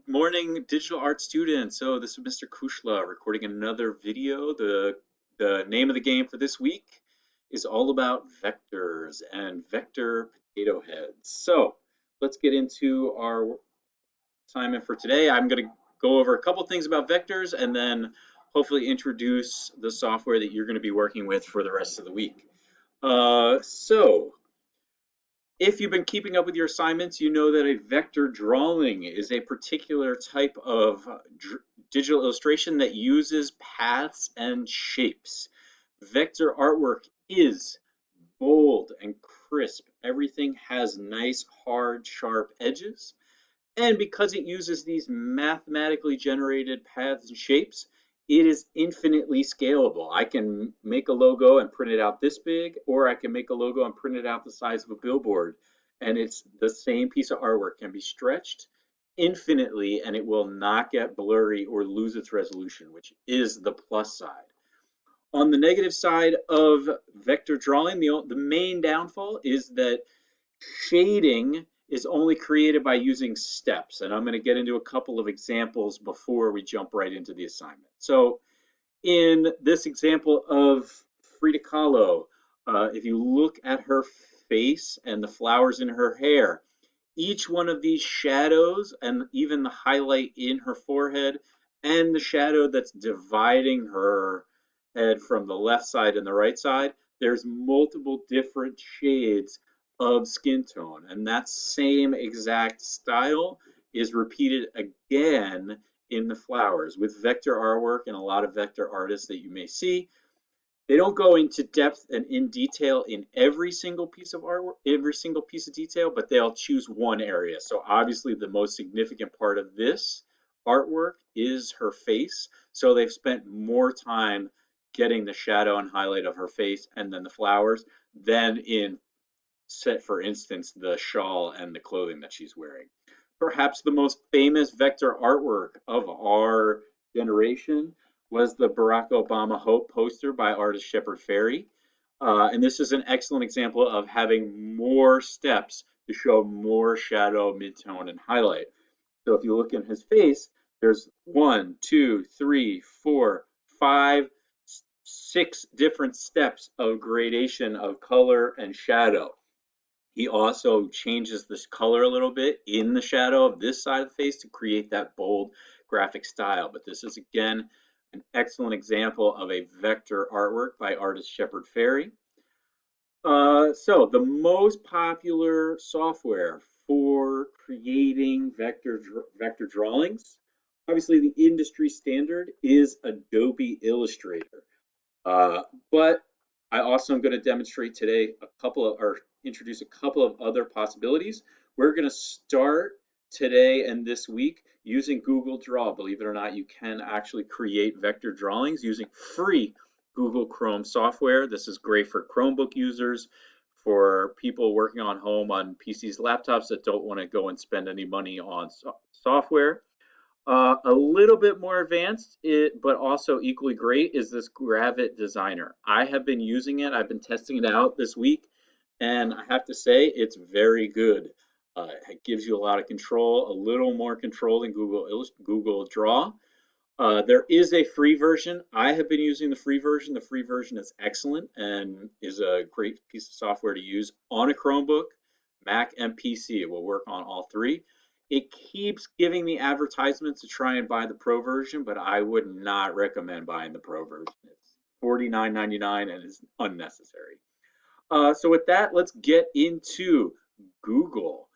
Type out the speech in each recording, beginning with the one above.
morning, digital art students. So this is Mr. Kushla recording another video. The name of the game for this week is all about vectors and vector potato heads. So let's get into our assignment for today. I'm going to go over a couple things about vectors and then hopefully introduce the software that you're going to be working with for the rest of the week. So if you've been keeping up with your assignments, you know that a vector drawing is a particular type of digital illustration that uses paths and shapes. Vector artwork is bold and crisp. Everything has nice, hard, sharp edges. And because it uses these mathematically generated paths and shapes, it is infinitely scalable. I can make a logo and print it out this big, or I can make a logo and print it out the size of a billboard. And it's the same piece of artwork can be stretched infinitely and it will not get blurry or lose its resolution, which is the plus side. On the negative side of vector drawing, the main downfall is that shading is only created by using steps, and I'm going to get into a couple of examples before we jump right into the assignment. So in this example of Frida Kahlo, if you look at her face and the flowers in her hair, each one of these shadows and even the highlight in her forehead and the shadow that's dividing her head from the left side and the right side, there's multiple different shades of skin tone. And that same exact style is repeated again in the flowers. With vector artwork and a lot of vector artists that you may see, they don't go into depth and in detail in every single piece of artwork, every single piece of detail, but they'll choose one area. So obviously the most significant part of this artwork is her face. So they've spent more time getting the shadow and highlight of her face and then the flowers than in, set for instance, the shawl and the clothing that she's wearing. Perhaps the most famous vector artwork of our generation was the Barack Obama Hope poster by artist Shepard Fairey. And this is an excellent example of having more steps to show more shadow, midtone, and highlight. So if you look in his face, there's 1, 2, 3, 4, 5, 6 different steps of gradation of color and shadow. He also changes this color a little bit in the shadow of this side of the face to create that bold graphic style. But this is, again, an excellent example of a vector artwork by artist Shepard Fairey. So the most popular software for creating vector drawings, obviously the industry standard is Adobe Illustrator. But I also am going to demonstrate today or introduce a couple of other possibilities. We're going to start today and this week using Google Draw. Believe it or not, you can actually create vector drawings using free Google Chrome software. This is great for Chromebook users, for people working on home on PCs, laptops that don't want to go and spend any money on software. A little bit more advanced, but also equally great, is this Gravit Designer. I have been using it. I've been testing it out this week, and I have to say it's very good. It gives you a lot of control, a little more control than Google Draw. There is a free version. I have been using the free version. The free version is excellent and is a great piece of software to use on a Chromebook, Mac, and PC. It will work on all three. It keeps giving me advertisements to try and buy the Pro version, but I would not recommend buying the Pro version. It's $49.99 and is unnecessary. So with that, let's get into Google.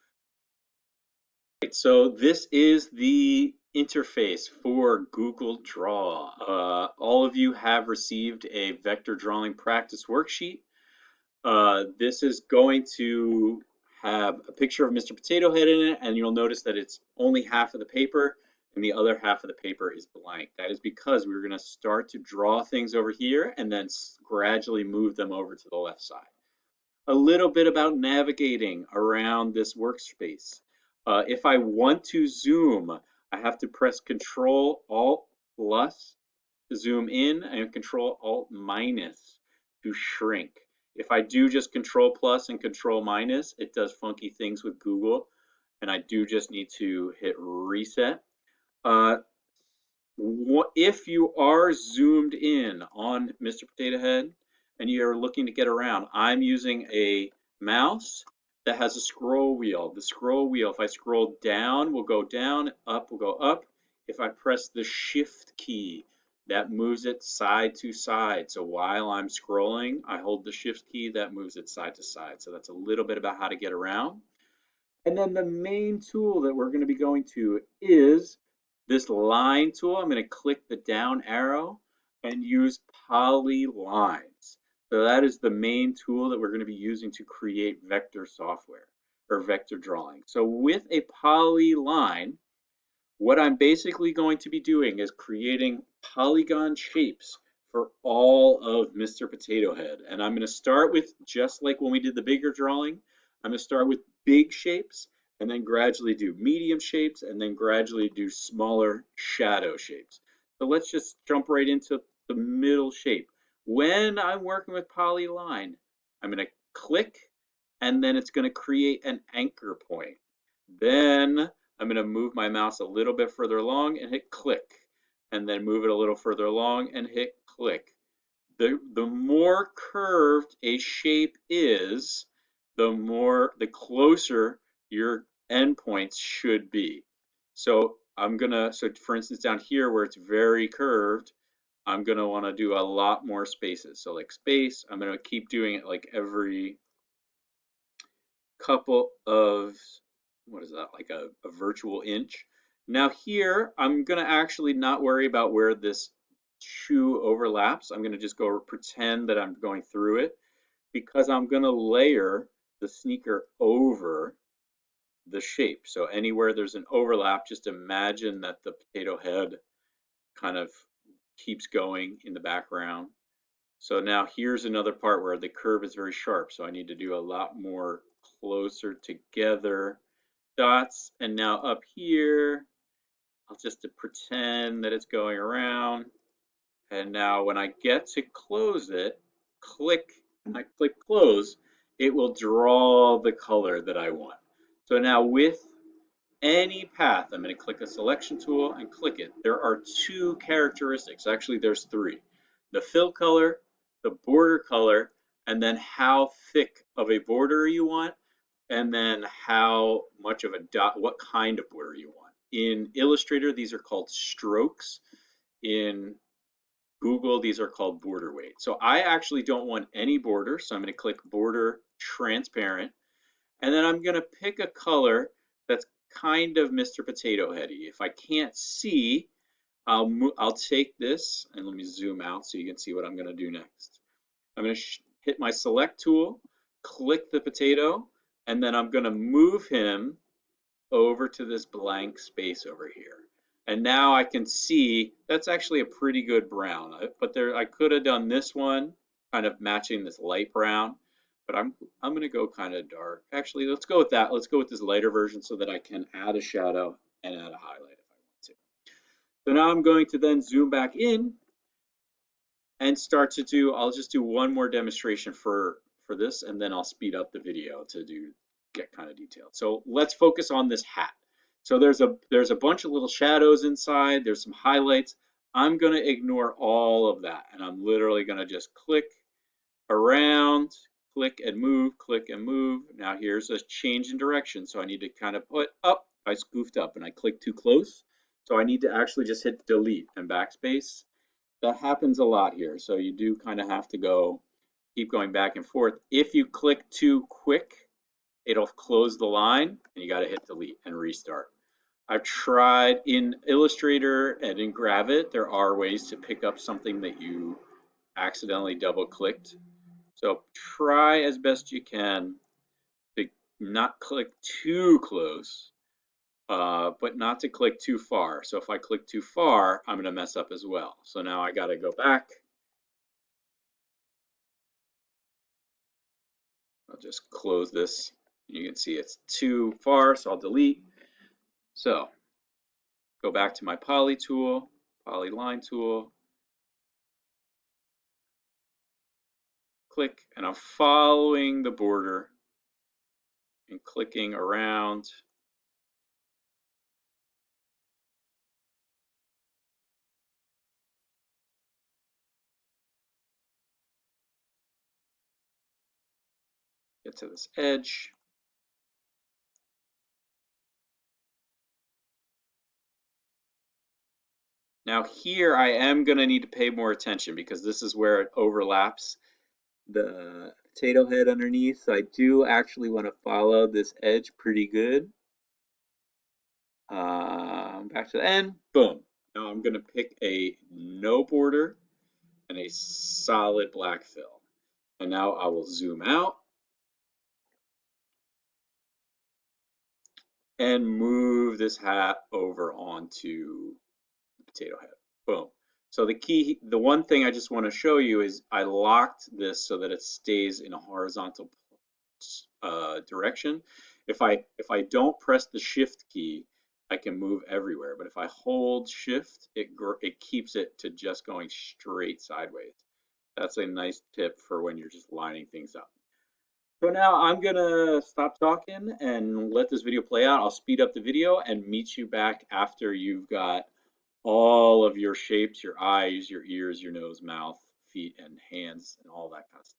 So this is the interface for Google Draw. All of you have received a vector drawing practice worksheet. This is going to have a picture of Mr. Potato Head in it, and you'll notice that it's only half of the paper and the other half of the paper is blank. That is because we're going to start to draw things over here and then gradually move them over to the left side. A little bit about navigating around this workspace. If I want to zoom, I have to press Control Alt plus to zoom in and Control Alt minus to shrink. If I do just Control plus and Control minus, it does funky things with Google, and I do just need to hit reset. If you are zoomed in on Mr. Potato Head and you're looking to get around, I'm using a mouse that has a scroll wheel. The scroll wheel, if I scroll down, will go down, up will go up. If I press the shift key, that moves it side to side. So while I'm scrolling, I hold the shift key, that moves it side to side. So that's a little bit about how to get around. And then the main tool that we're going to be going to is this line tool. I'm going to click the down arrow and use polylines. So that is the main tool that we're going to be using to create vector software or vector drawing. So with a polyline, what I'm basically going to be doing is creating polygon shapes for all of Mr. Potato Head. And I'm going to start with, just like when we did the bigger drawing, I'm going to start with big shapes and then gradually do medium shapes and then gradually do smaller shadow shapes. So let's just jump right into the middle shape. When I'm working with polyline, I'm going to click and then it's going to create an anchor point. Then I'm going to move my mouse a little bit further along and hit click, and then move it a little further along and hit click. The more curved a shape is, the closer your endpoints should be. So so for instance down here where it's very curved, I'm gonna want to do a lot more spaces. So like space, I'm gonna keep doing it like every couple of, what is that, like a virtual inch. Now here, I'm gonna actually not worry about where this shoe overlaps. I'm gonna just go pretend that I'm going through it because I'm gonna layer the sneaker over the shape. So anywhere there's an overlap, just imagine that the potato head kind of keeps going in the background. So now here's another part where the curve is very sharp. So I need to do a lot more closer together dots. And now up here, I'll just pretend that it's going around. And now when I get to close it, when I click close, it will draw the color that I want. So now with any path, I'm going to click a selection tool and click it. There are two characteristics. Actually, there's three. The fill color, the border color, and then how thick of a border you want, and then how much of a dot, what kind of border you want. In Illustrator, these are called strokes. In Google, these are called border weight. So I actually don't want any border, so I'm going to click border transparent. And then I'm going to pick a color that's kind of Mr. Potato Heady. If I can't see, I'll take this and let me zoom out so you can see what I'm going to do next. I'm going to hit my select tool, click the potato, and then I'm going to move him over to this blank space over here. And now I can see that's actually a pretty good brown. But I could have done this one, kind of matching this light brown. But I'm going to go kind of dark. Actually, let's go with that. Let's go with this lighter version so that I can add a shadow and add a highlight if I want to. So now I'm going to then zoom back in and start to do, I'll just do one more demonstration for this, and then I'll speed up the video to get kind of detailed. So let's focus on this hat. So there's a bunch of little shadows inside, there's some highlights. I'm gonna ignore all of that, and I'm literally gonna just click around, click and move, click and move. Now here's a change in direction, so I need to kind of put up, I goofed up and I clicked too close. So I need to actually just hit delete and backspace. That happens a lot here, so you do kind of have to keep going back and forth. If you click too quick, it'll close the line and you got to hit delete and restart. I've tried in Illustrator and in Gravit, there are ways to pick up something that you accidentally double clicked. So try as best you can to not click too close, but not to click too far. So if I click too far, I'm going to mess up as well. So now I got to go back. I'll just close this. You can see it's too far, so I'll delete. So go back to my poly tool, polyline tool, click, and I'm following the border and clicking around it to this edge. Now here I am going to need to pay more attention because this is where it overlaps the potato head underneath. So I do actually want to follow this edge pretty good. Back to the end, boom. Now I'm going to pick a no border and a solid black fill. And now I will zoom out and move this hat over onto the potato head. Boom. So the one thing I just want to show you is I locked this so that it stays in a horizontal direction. If I don't press the shift key, I can move everywhere. But if I hold shift, it keeps it to just going straight sideways. That's a nice tip for when you're just lining things up. So now I'm gonna stop talking and let this video play out. I'll speed up the video and meet you back after you've got all of your shapes, your eyes, your ears, your nose, mouth, feet, and hands, and all that kind of stuff.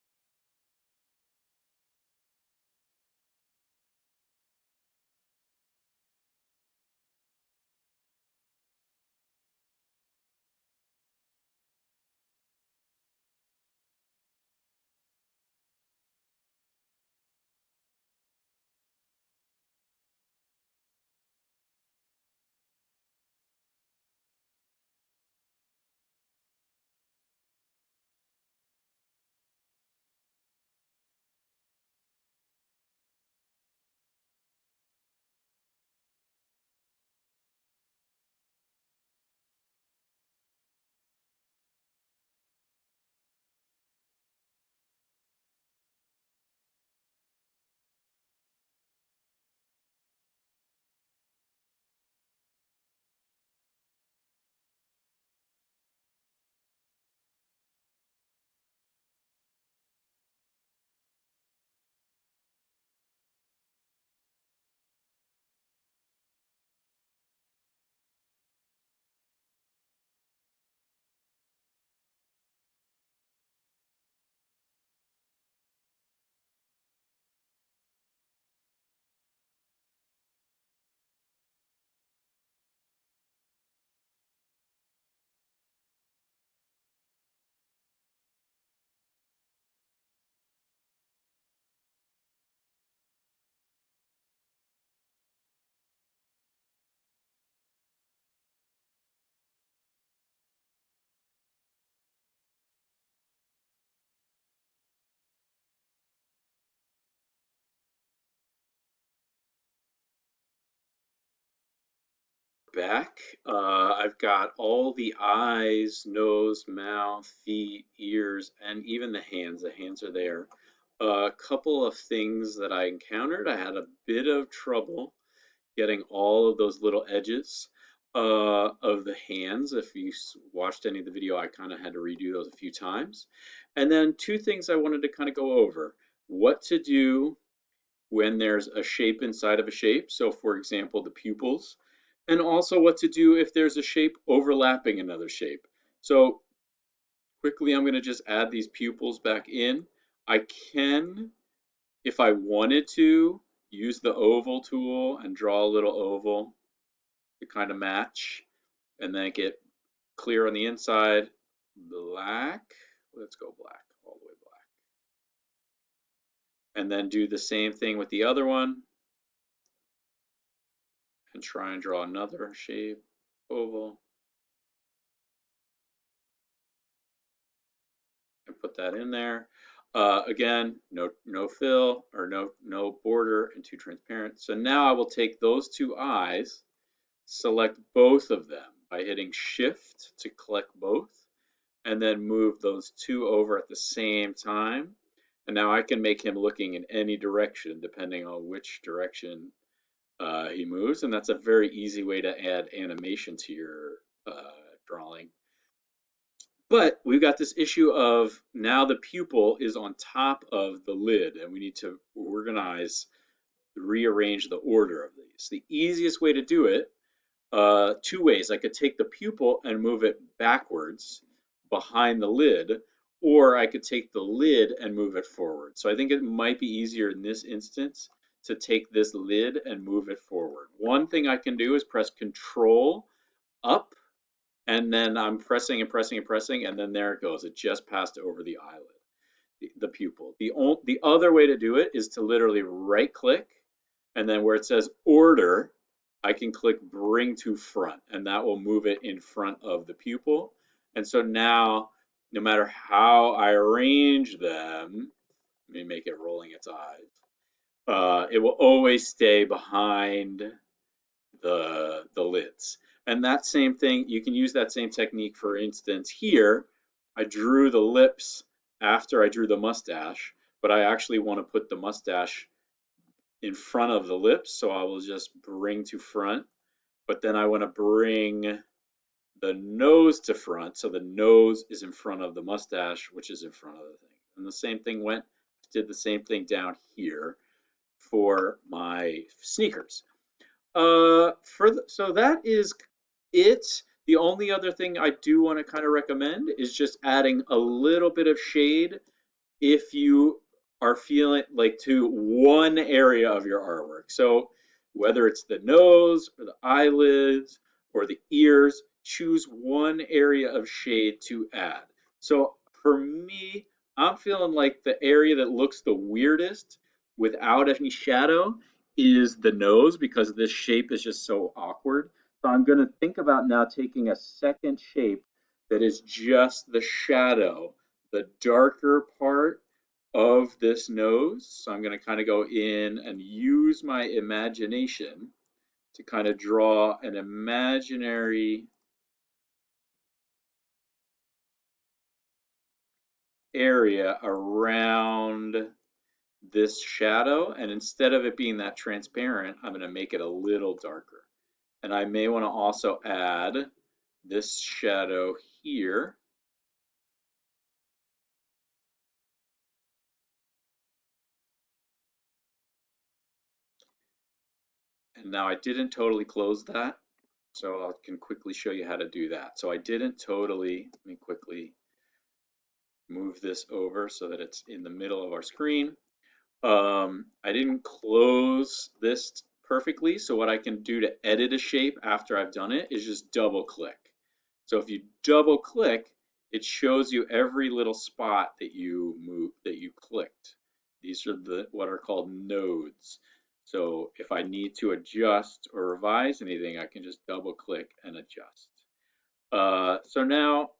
Back. I've got all the eyes, nose, mouth, feet, ears, and even the hands. The hands are there. A couple of things that I encountered. I had a bit of trouble getting all of those little edges of the hands. If you watched any of the video, I kind of had to redo those a few times. And then two things I wanted to kind of go over. What to do when there's a shape inside of a shape. So for example, the pupils, and also what to do if there's a shape overlapping another shape. So quickly, I'm going to just add these pupils back in. I can, if I wanted to, use the oval tool and draw a little oval to kind of match, and then get clear on the inside, black. Let's go black, all the way black. And then do the same thing with the other one. And try and draw another shape, oval, and put that in there. Again, no fill or no border and too transparent. So now I will take those two eyes, select both of them by hitting Shift to collect both, and then move those two over at the same time. And now I can make him looking in any direction depending on which direction he moves, and that's a very easy way to add animation to your drawing. But we've got this issue of now the pupil is on top of the lid, and we need to rearrange the order of these. The easiest way to do it, two ways. I could take the pupil and move it backwards behind the lid, or I could take the lid and move it forward. So I think it might be easier in this instance to take this lid and move it forward. One thing I can do is press Control up, and then I'm pressing and pressing and pressing, and then there it goes. It just passed over the eyelid, the pupil. The other way to do it is to literally right click, and then where it says Order, I can click Bring to Front, and that will move it in front of the pupil. And so now, no matter how I arrange them, let me make it rolling its eyes, it will always stay behind the lids. And that same thing, you can use that same technique. For instance, here, I drew the lips after I drew the mustache, but I actually want to put the mustache in front of the lips, so I will just bring to front, but then I want to bring the nose to front, so the nose is in front of the mustache, which is in front of the thing. And the same thing did the same thing down here for my sneakers. So that is it. The only other thing I do want to kind of recommend is just adding a little bit of shade if you are feeling like to one area of your artwork. So whether it's the nose or the eyelids or the ears, choose one area of shade to add. So for me, I'm feeling like the area that looks the weirdest without any shadow is the nose, because this shape is just so awkward. So I'm going to think about now taking a second shape that is just the shadow, the darker part of this nose. So I'm going to kind of go in and use my imagination to kind of draw an imaginary area around this shadow. And instead of it being that transparent, I'm going to make it a little darker. And I may want to also add this shadow here. And now I didn't totally close that, so I can quickly show you how to do that. So I didn't totally, let me quickly move this over so that it's in the middle of our screen. I didn't close this perfectly, so what I can do to edit a shape after I've done it is just double click. So if you double click, it shows you every little spot that you clicked. These are what are called nodes. So if I need to adjust or revise anything, I can just double click and adjust. So now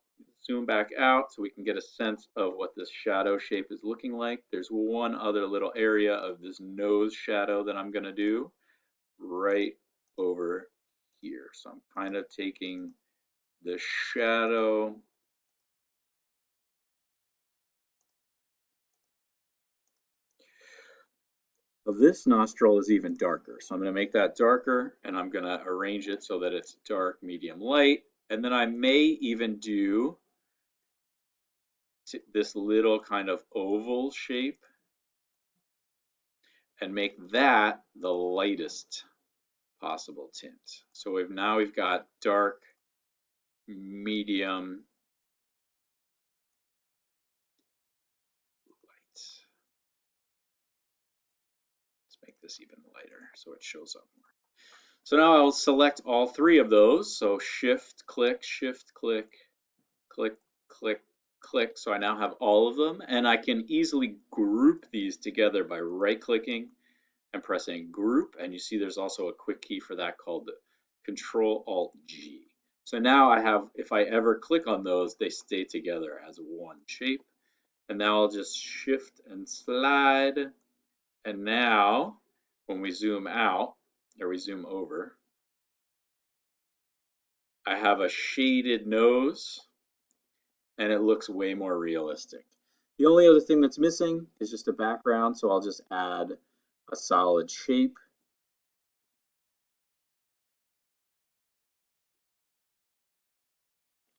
zoom back out so we can get a sense of what this shadow shape is looking like. There's one other little area of this nose shadow that I'm going to do right over here. So I'm kind of taking the shadow of this nostril is even darker. So I'm going to make that darker, and I'm going to arrange it so that it's dark, medium, light. And then I may even do this little kind of oval shape and make that the lightest possible tint. So we've got dark, medium, light. Let's make this even lighter so it shows up more. So now I'll select all three of those. So shift click, click, click. So I now have all of them, and I can easily group these together by right clicking and pressing group. And you see there's also a quick key for that called Control Alt G. So now I have, if I ever click on those, they stay together as one shape. And now I'll just shift and slide. And now when we zoom out, or we zoom over, I have a shaded nose, and it looks way more realistic. The only other thing that's missing is just a background, so I'll just add a solid shape.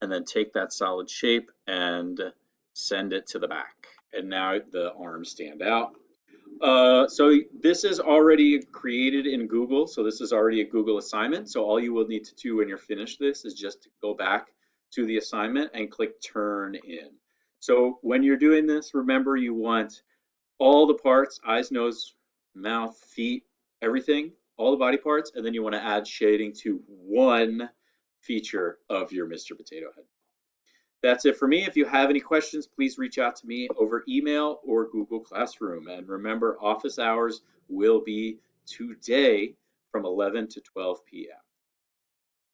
And then take that solid shape and send it to the back. And now the arms stand out. So this is already created in Google, so this is already a Google assignment. So all you will need to do when you're finished this is just go back to the assignment and click Turn In. So when you're doing this, remember you want all the parts, eyes, nose, mouth, feet, everything, all the body parts, and then you want to add shading to one feature of your Mr. Potato Head. That's it for me. If you have any questions, please reach out to me over email or Google Classroom. And remember, office hours will be today from 11 to 12 p.m.